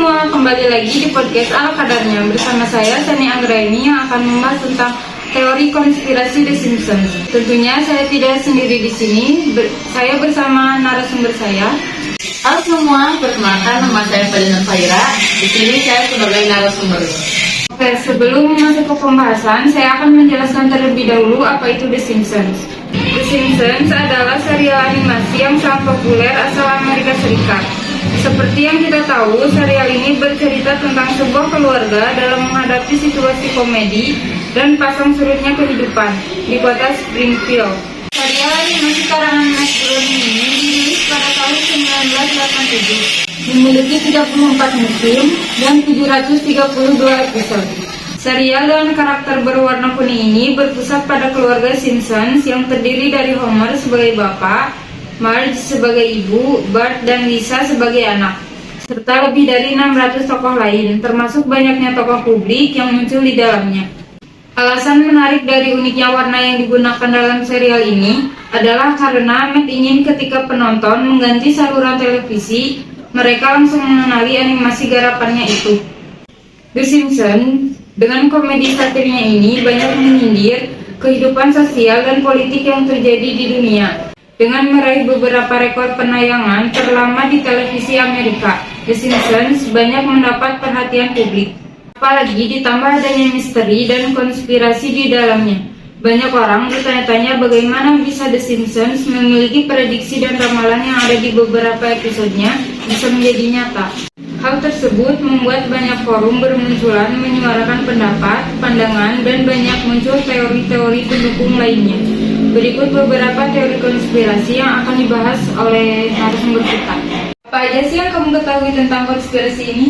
semua, kembali lagi di podcast ala kadarnya bersama saya Sani Anggraini yang akan membahas tentang teori konspirasi The Simpsons. Tentunya saya tidak sendiri di sini, saya bersama narasumber saya. Halo semua, perkenalkan nama saya Fadina Faira. Di sini saya sebagai narasumber. Oke, sebelum masuk ke pembahasan, saya akan menjelaskan terlebih dahulu apa itu The Simpsons. The Simpsons adalah serial animasi yang sangat populer asal Amerika Serikat. Seperti yang kita tahu, serial ini bercerita tentang sebuah keluarga dalam menghadapi situasi komedi dan pasang surutnya kehidupan di kota Springfield. Serial animasi karangan Matt Groening ini dirilis pada tahun 1987. Memiliki 34 musim dan 732 episode. Serial dengan karakter berwarna kuning ini berpusat pada keluarga Simpsons yang terdiri dari Homer sebagai bapak, Marge sebagai ibu, Bart dan Lisa sebagai anak, serta lebih dari 600 tokoh lain, termasuk banyaknya tokoh publik yang muncul di dalamnya. Alasan menarik dari uniknya warna yang digunakan dalam serial ini adalah karena Matt ingin ketika penonton mengganti saluran televisi, mereka langsung mengenali animasi garapannya itu. The Simpsons dengan komedi satirnya ini banyak menyindir kehidupan sosial dan politik yang terjadi di dunia. Dengan meraih beberapa rekor penayangan terlama di televisi Amerika, The Simpsons banyak mendapat perhatian publik. Apalagi ditambah adanya misteri dan konspirasi di dalamnya. Banyak orang bertanya-tanya bagaimana bisa The Simpsons memiliki prediksi dan ramalan yang ada di beberapa episodenya bisa menjadi nyata. Hal tersebut membuat banyak forum bermunculan menyuarakan pendapat, pandangan, dan banyak muncul teori-teori pendukung lainnya. Berikut beberapa teori konspirasi yang akan dibahas oleh narasumber kita. Apa aja sih yang kamu ketahui tentang konspirasi ini?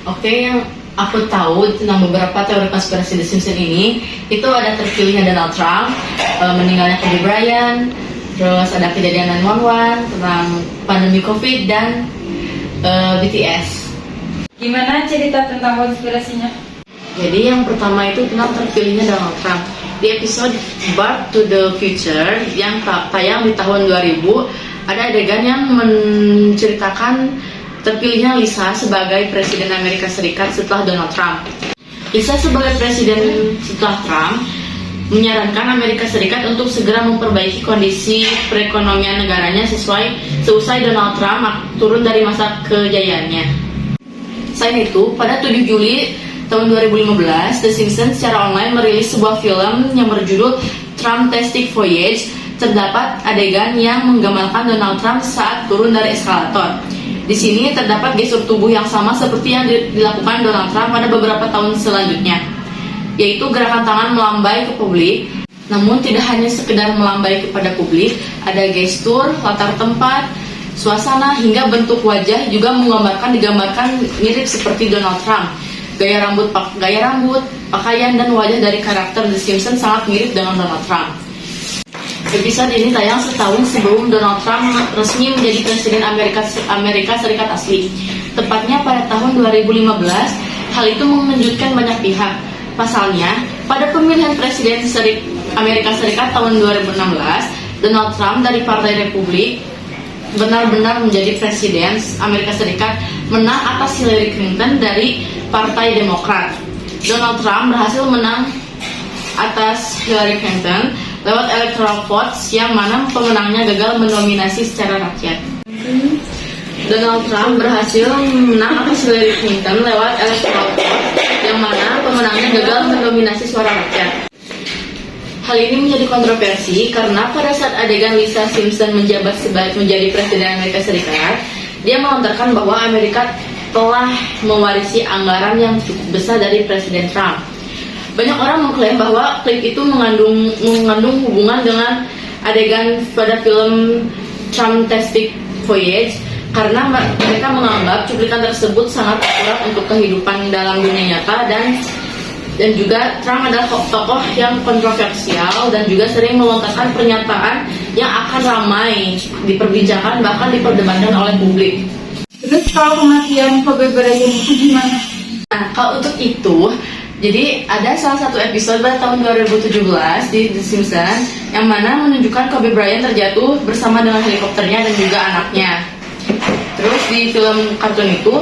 Oke, yang aku tahu tentang beberapa teori konspirasi The Simpsons ini, itu ada terpilihnya Donald Trump, meninggalnya Kobe Bryant, terus ada kejadian 9/11 tentang pandemi COVID dan BTS. Gimana cerita tentang konspirasinya? Jadi yang pertama itu tentang terpilihnya Donald Trump. Di episode Back to the Future yang tayang di tahun 2000, ada adegan yang menceritakan terpilihnya Lisa sebagai Presiden Amerika Serikat setelah Donald Trump. Lisa sebagai Presiden setelah Trump menyarankan Amerika Serikat untuk segera memperbaiki kondisi perekonomian negaranya seusai Donald Trump turun dari masa kejayaannya. Selain itu, pada 7 Juli tahun 2015, The Simpsons secara online merilis sebuah film yang berjudul Trump-tastic Voyage. Terdapat adegan yang menggambarkan Donald Trump saat turun dari eskalator. Di sini terdapat gestur tubuh yang sama seperti yang dilakukan Donald Trump pada beberapa tahun selanjutnya, yaitu gerakan tangan melambai ke publik. Namun tidak hanya sekedar melambai kepada publik, ada gestur, latar tempat, suasana hingga bentuk wajah juga digambarkan mirip seperti Donald Trump. Gaya rambut, pakaian dan wajah dari karakter The Simpsons sangat mirip dengan Donald Trump. Episode ini tayang setahun sebelum Donald Trump resmi menjadi Presiden Amerika Serikat asli. Tepatnya pada tahun 2015, hal itu mengejutkan banyak pihak. Pasalnya, pada pemilihan Presiden Amerika Serikat tahun 2016, Donald Trump dari Partai Republik benar-benar menjadi Presiden Amerika Serikat, menang atas Hillary Clinton dari Partai Demokrat. Donald Trump berhasil menang atas Hillary Clinton lewat electoral votes yang mana pemenangnya gagal mendominasi secara rakyat. Donald Trump berhasil menang atas Hillary Clinton lewat electoral votes yang mana pemenangnya gagal mendominasi suara rakyat. Hal ini menjadi kontroversi karena pada saat adegan Lisa Simpson menjabat menjadi Presiden Amerika Serikat, dia melontarkan bahwa Amerika telah mewarisi anggaran yang cukup besar dari Presiden Trump. Banyak orang mengklaim bahwa klip itu mengandung hubungan dengan adegan pada film Trump-tastic Voyage karena mereka menganggap cuplikan tersebut sangat akurat untuk kehidupan dalam dunia nyata dan juga Trump adalah tokoh yang kontroversial dan juga sering melontarkan pernyataan yang akan ramai diperbincangkan bahkan diperdebatkan oleh publik. Terus kalau kematian Kobe Bryant itu gimana? Nah, kalau untuk itu, jadi ada salah satu episode pada tahun 2017 di The Simpsons yang mana menunjukkan Kobe Bryant terjatuh bersama dengan helikopternya dan juga anaknya. Terus di film kartun itu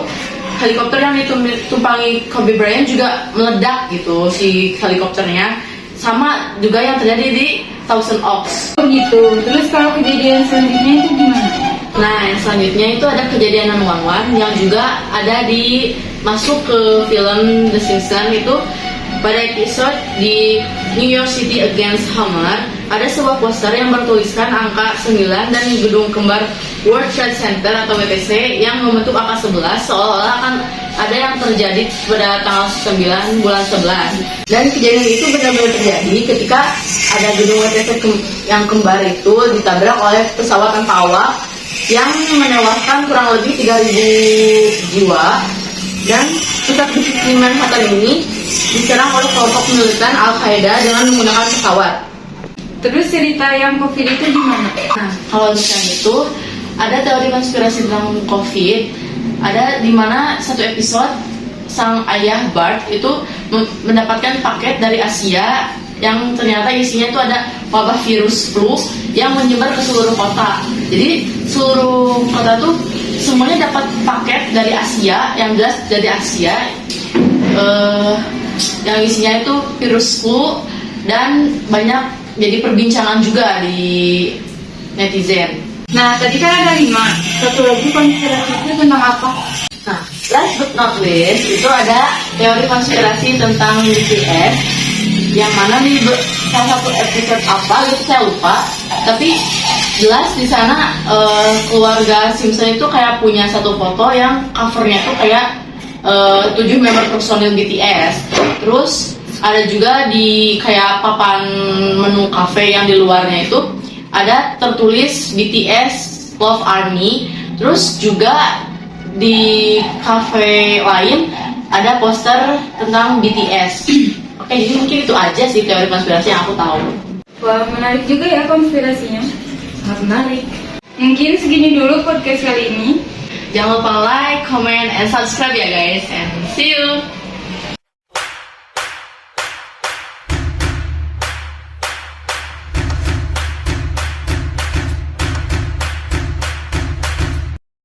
helikopter yang ditumpangi Kobe Bryant juga meledak gitu si helikopternya, sama juga yang terjadi di Thousand Oaks. Oh gitu. Terus kalau kejadian selanjutnya itu gimana? Nah, yang selanjutnya itu ada kejadian 911 yang juga ada di masuk ke film The Simpsons. Itu pada episode di New York City Against Hammer, ada sebuah poster yang bertuliskan angka 9 dan gedung kembar World Trade Center atau WTC yang membentuk angka 11, seolah-olah akan ada yang terjadi pada tanggal 9 bulan 11. Dan kejadian itu benar-benar terjadi ketika ada gedung WTC yang kembar itu ditabrak oleh pesawat tanpa awak yang menewaskan kurang lebih 3.000 jiwa. Dan pusat bisnis di Manhattan ini diserang oleh kelompok militan Al-Qaeda dengan menggunakan pesawat. Terus cerita yang COVID itu gimana? Nah, kalau misalnya itu ada teori konspirasi tentang COVID, ada di mana satu episode sang ayah Bart itu mendapatkan paket dari Asia yang ternyata isinya itu ada wabah virus flu yang menyebar ke seluruh kota. Jadi seluruh kota tuh semuanya dapat paket dari Asia, yang jelas dari Asia, yang isinya itu virus flu, dan banyak jadi perbincangan juga di netizen. Nah, tadi kan ada 5. Satu lagi konspirasi itu tentang apa? Nah, last but not least itu ada teori konspirasi tentang BTS, yang mana di salah satu episode apa gitu saya lupa, tapi jelas di sana keluarga Simpson itu kayak punya satu foto yang covernya tuh kayak 7 member personil BTS. Terus ada juga di kayak papan menu cafe yang di luarnya itu ada tertulis BTS Love Army. Terus juga di cafe lain ada poster tentang BTS. Oke, jadi mungkin itu aja sih teori konspirasi yang aku tahu. Wah, menarik juga ya konspirasinya. Sangat menarik. Mungkin segini dulu podcast kali ini. Jangan lupa like, comment, and subscribe ya guys. And see you!